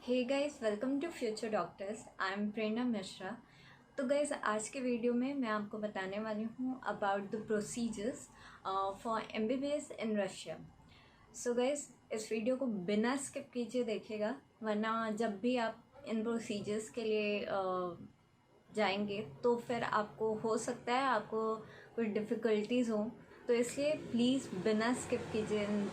Hey guys, welcome to future doctors. I am Prerna Mishra. तो guys, आज के वीडियो में मैं आपको बताने वाली हूँ about the procedures for MBBS in Russia. So guys, इस वीडियो को बिना स्किप कीजिए देखिएगा, वरना जब भी आप इन प्रोसीजर्स के लिए जाएंगे तो फिर आपको हो सकता है आपको कोई डिफ़िकल्टीज़ हो। तो इसलिए प्लीज़ बिना स्किप कीजिए इन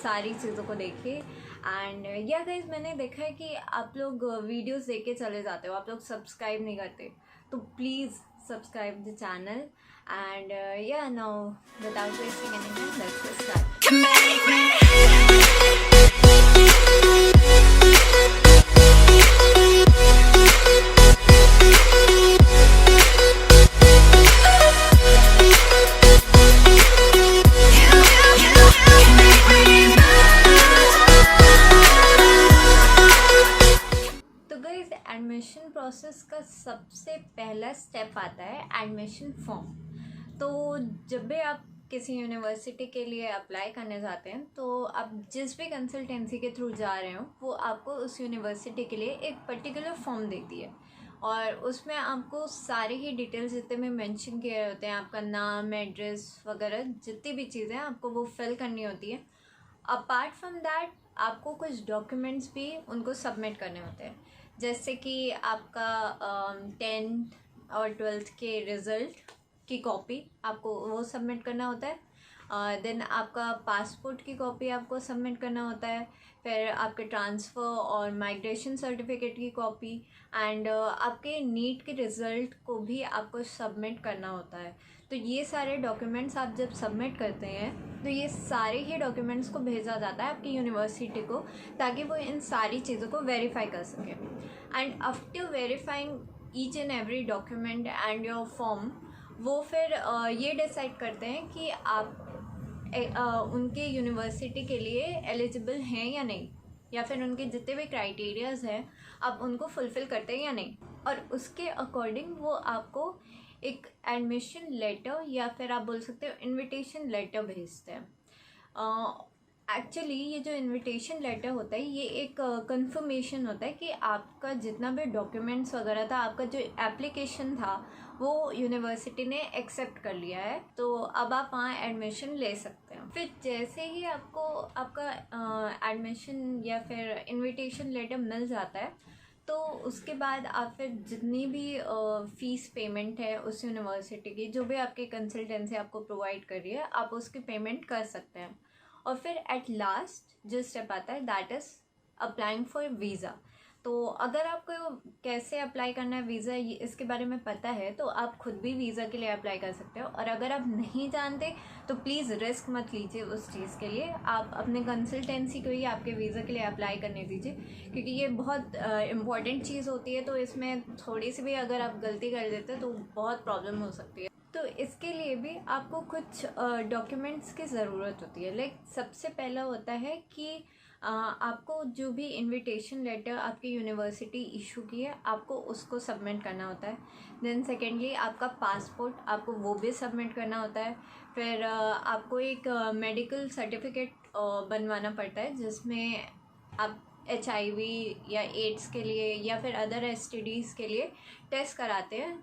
सारी चीज़ों को देखिए। एंड या गाइस, मैंने देखा है कि आप लोग वीडियोस देख के चले जाते हो, आप लोग सब्सक्राइब नहीं करते, तो please subscribe the channel. And yeah now without wasting any time, let's get start. Admission process का सबसे पहला स्टेप आता है एडमिशन फॉर्म। तो जब भी आप किसी यूनिवर्सिटी के लिए अप्लाई करने जाते हैं तो आप जिस भी कंसल्टेंसी के थ्रू जा रहे हो वो आपको उस यूनिवर्सिटी के लिए एक पर्टिकुलर फॉर्म देती है, और उसमें आपको सारी ही डिटेल्स जितने में मेंशन किए होते हैं, आपका नाम, एड्रेस वगैरह जितनी भी चीज़ें आपको वो फिल करनी होती है। अपार्ट फ्रॉम दैट आपको कुछ डॉक्यूमेंट्स भी उनको सबमिट करने होते हैं, जैसे कि आपका 10th और 12th के रिज़ल्ट की कॉपी आपको वो सबमिट करना होता है। देन आपका पासपोर्ट की कॉपी आपको सबमिट करना होता है, फिर आपके ट्रांसफ़र और माइग्रेशन सर्टिफिकेट की कॉपी, एंड आपके नीट के रिज़ल्ट को भी आपको सबमिट करना होता है। तो ये सारे डॉक्यूमेंट्स आप जब सबमिट करते हैं तो ये सारे ही डॉक्यूमेंट्स को भेजा जाता है आपकी यूनिवर्सिटी को, ताकि वो इन सारी चीज़ों को वेरीफाई कर सके। And after verifying each and every document and your form, वो फिर ये डिसाइड करते हैं कि आप उनके यूनिवर्सिटी के लिए एलिजिबल हैं या नहीं, या फिर उनके जितने भी क्राइटेरियाज़ हैं आप उनको फुलफ़िल करते हैं या नहीं, और उसके अकॉर्डिंग वो आपको एक एडमिशन लेटर या फिर आप बोल सकते हो इनविटेशन लेटर भेजते हैं। एक्चुअली ये जो इनविटेशन लेटर होता है ये एक कंफर्मेशन होता है कि आपका जितना भी डॉक्यूमेंट्स वगैरह था, आपका जो एप्लीकेशन था वो यूनिवर्सिटी ने एक्सेप्ट कर लिया है, तो अब आप वहाँ एडमिशन ले सकते हैं। फिर जैसे ही आपको आपका एडमिशन या फिर इनविटेशन लेटर मिल जाता है तो उसके बाद आप फिर जितनी भी फ़ीस पेमेंट है उस यूनिवर्सिटी की, जो भी आपकी कंसल्टेंसी आपको प्रोवाइड कर रही है, आप उसकी पेमेंट कर सकते हैं। और फिर एट लास्ट जो स्टेप आता है that is applying for visa. तो अगर आपको कैसे अप्लाई करना है वीज़ा इसके बारे में पता है तो आप खुद भी वीज़ा के लिए अप्लाई कर सकते हो, और अगर आप नहीं जानते तो प्लीज़ रिस्क मत लीजिए उस चीज़ के लिए, आप अपने कंसल्टेंसी को ही आपके वीज़ा के लिए अप्लाई करने दीजिए, क्योंकि ये बहुत इम्पॉर्टेंट चीज़ होती है। तो इसमें थोड़ी सी भी अगर आप गलती कर देते तो बहुत प्रॉब्लम हो सकती है। तो इसके लिए भी आपको कुछ डॉक्यूमेंट्स की ज़रूरत होती है। लाइक सबसे पहला होता है कि आपको जो भी इनविटेशन लेटर आपकी यूनिवर्सिटी इशू की है आपको उसको सबमिट करना होता है। देन सेकेंडली आपका पासपोर्ट आपको वो भी सबमिट करना होता है। फिर आपको एक मेडिकल सर्टिफिकेट बनवाना पड़ता है जिसमें आप HIV या एड्स के लिए या फिर अदर STDs के लिए टेस्ट कराते हैं,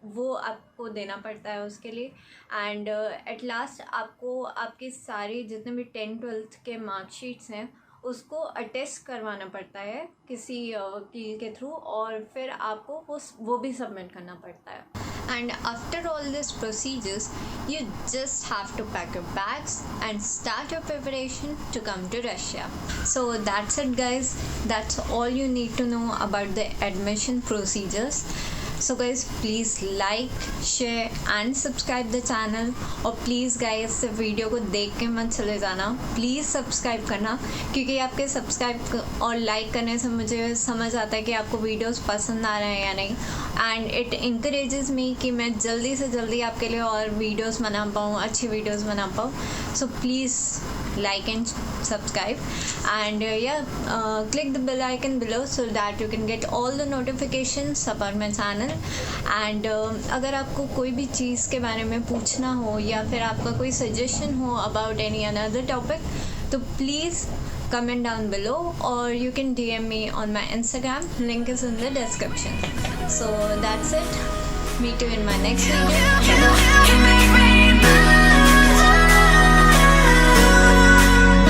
वो आपको देना पड़ता है उसके लिए। एंड एट लास्ट आपको आपकी सारी जितने भी 10th-12th के मार्कशीट्स हैं उसको अटेस्ट करवाना पड़ता है किसी वकील के थ्रू, और फिर आपको वो भी सबमिट करना पड़ता है। And after all these procedures, you just have to pack your bags and start your preparation to come to Russia. So that's it guys, that's all you need to know about the admission procedures. So guys, please like, share and subscribe the channel, और please guys video को देख के मत चले जाना, please subscribe करना, क्योंकि आपके सब्सक्राइब और लाइक करने से मुझे समझ आता है कि आपको वीडियोस पसंद आ रहे हैं या नहीं, एंड इट इंकरेजेस मी कि मैं जल्दी से जल्दी आपके लिए और वीडियोस बना पाऊँ, अच्छी वीडियोस बना पाऊँ। So please like and subscribe, and click the bell icon below so that you can get all the notifications about my channel. And अगर आपको कोई भी चीज़ के बारे में पूछना हो या फिर आपका कोई सजेशन हो about any another topic, तो please comment down below, or you can DM me on my Instagram. Link is in the description. So that's it. Meet you in my next video. Bye-bye.